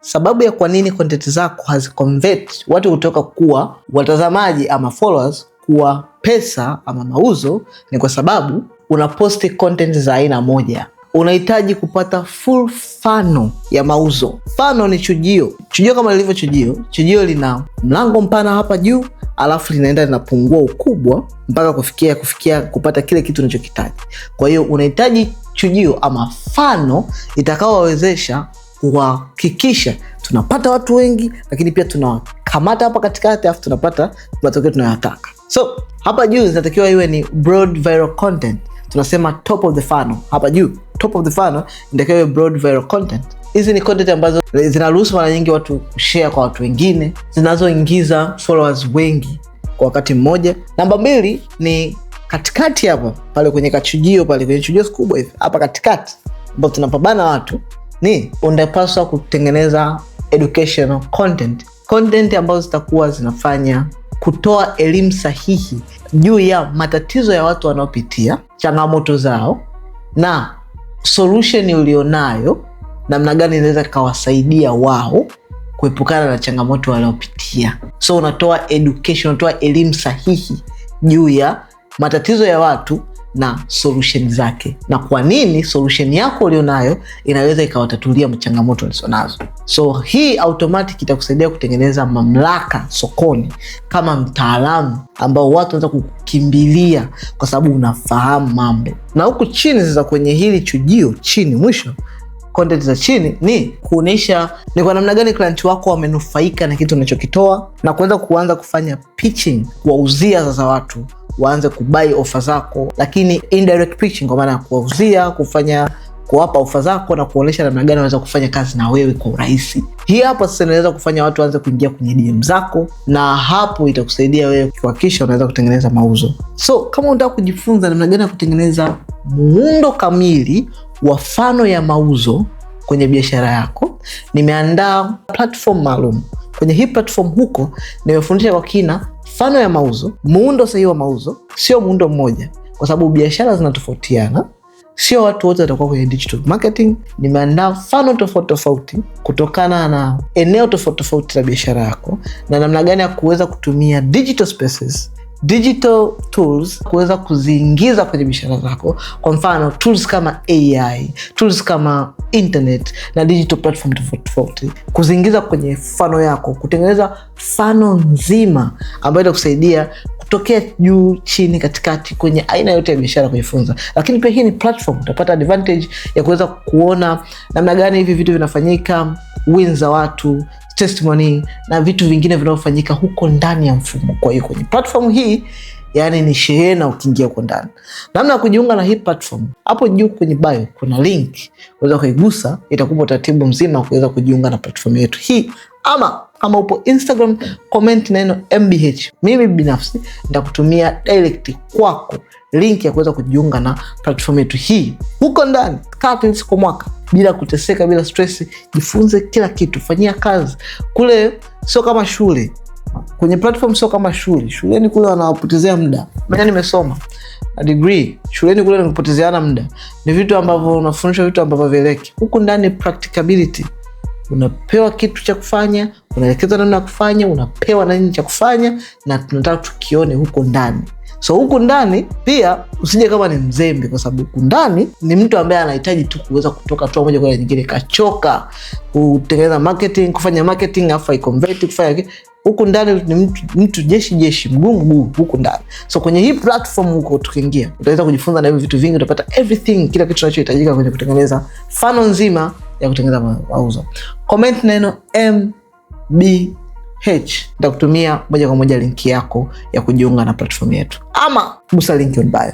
sababu ya kwa nini content zako haziconvert watu kutoka kuwa watazamaji ama followers kuwa pesa ama mauzo ni kwa sababu unaposti content za aina moja. Unahitaji kupata full funnel ya mauzo. Funnel ni chujio. Chujio kama lilivyo chujio lina mlango mpana hapa juu, alafu linaenda linapungua ukubwa mpaka kufikia kupata kile kitu unachokitaji. Kwa hiyo unahitaji chujio ama funnel itakaowawezesha kuhakikisha tunapata watu wengi, lakini pia tunakamata hapa katikati, alafu tunapata matokeo tunayotaka. So hapa juu inatakiwa iwe ni broad viral content. Tunasema top of the funnel. Hapa juu top of the funnel inatakiwa iwe broad viral content. Hizi ni content ambazo zinaruhusu mara nyingi watu kushare kwa watu wengine, zinazoingiza followers wengi kwa wakati mmoja. Namba 2 ni katikati hapa pale kwenye kachujio, pale kwenye chujio kubwa hivi hapa katikati ambapo tunapambana watu, ni unapaswa kutengeneza educational content ambazo zitakuwa zinafanya kutoa elimu sahihi juu ya matatizo ya watu wanaopitia, changamoto zao na solution ulionayo, namna gani inaweza kawasaidia wao kuepukana na changamoto wanaopitia. So unatoa education, unatoa elimu sahihi juu ya matatizo ya watu na solution zake, na kwa nini solution yako ulionayo inaweza ikawatatulia changamoto walizonazo. So hii automatic itakusaidia kutengeneza mamlaka sokoni kama mtaalamu ambao watu wanaweza kukimbilia kwa sababu unafahamu mambo. Na huku chini sasa kwenye hili chujio chini mwisho, content za chini ni kuonesha ni kwa namna gani client wako wamenufaika na kitu unachokitoa, na kuanza kufanya pitching, kuwauzia sasa watu waanze kubai ofa zako, lakini indirect pitching kwa maana kuwauzia, kuwapa ofa zako na kuonesha namna gani wanaweza kufanya kazi na wewe kwa urahisi. Hii hapa sasa inaweza kufanya watu waanze kuingia kwenye DM zako, na hapo itakusaidia wewe kuhakikisha unaweza kutengeneza mauzo. So kama unataka kujifunza namna gani ya kutengeneza muundo kamili wa funnel ya mauzo kwenye biashara yako, nimeandaa platform maalum. Kwenye hii platform huko nimefundisha kwa kina funnel ya mauzo, muundo sahihi wa mauzo, sio muundo mmoja kwa sababu biashara zinatofautiana. Sio watu wote watakuwa kwenye digital marketing. Nimeandaa funnel tofauti kutokana na eneo tofauti la biashara yako, na namna gani ya kuweza kutumia digital spaces, digital tools kuweza kuziingiza kwenye biashara zako. Kwa mfano tools kama AI, tools kama internet na digital platform tofauti kuziingiza kwenye funnel yako, kutengeneza funnel nzima ambayo itakusaidia kutokea juu, chini, katikati, kwenye aina yote ya biashara kujifunza. Lakini pia hii ni platform, utapata advantage ya kuweza kuona namna gani hivi vitu vinafanyika, wins za watu, testimony na vitu vingine vinavyofanyika huko ndani ya mfumo. Kwa hiyo kwenye platform hii yani ni shehena ukiingia huko ndani. Namna ya kujiunga na hii platform, hapo juu kwenye bio kuna link, unaweza kuigusa, itakupa taratibu mzima kuweza kujiunga na platform yetu hii. Ama kama upo Instagram, comment neno MBH. Mimi binafsi nitakutumia direct kwako link ya kuweza kujiunga na platform yetu hii. Huko ndani kaa kwa mwaka bila kuteseka, bila stress, jifunze kila kitu, fanyia kazi. Kule sio kama shule. Kwenye platform sio kama shule. Shuleni kule wanawapotezea muda. Mimi nimesoma na degree. Shuleni kule ni kupotezeana muda. Ni vitu ambavyo unafundishwa, vitu ambavyo vieleki. Huko ndani practicability. Unapewa kitu cha kufanya, unaelekezwa namna ya kufanya, unapewa na nini cha kufanya, na tunataka tukione huko ndani. So huko ndani pia usije kama ni mzembe, kwa sababu huko ndani ni mtu ambaye anahitaji tu kuweza kutoka tu moja kwa nyingine, kachoka kutengeneza marketing, kufanya marketing afa i-convert kufanya. Huko ndani ni mtu jeshi mguu huko ndani. So kwenye hii platform huko tukiingia, utaweza kujifunza na hivi vitu vingi, utapata everything, kila kitu unachohitajika kwenye kutengeneza funnel nzima ya kutengeneza mauzo. Comment neno MBH, nitakutumia moja kwa moja link yako ya kujiunga na platform yetu, ama gusa link on bio.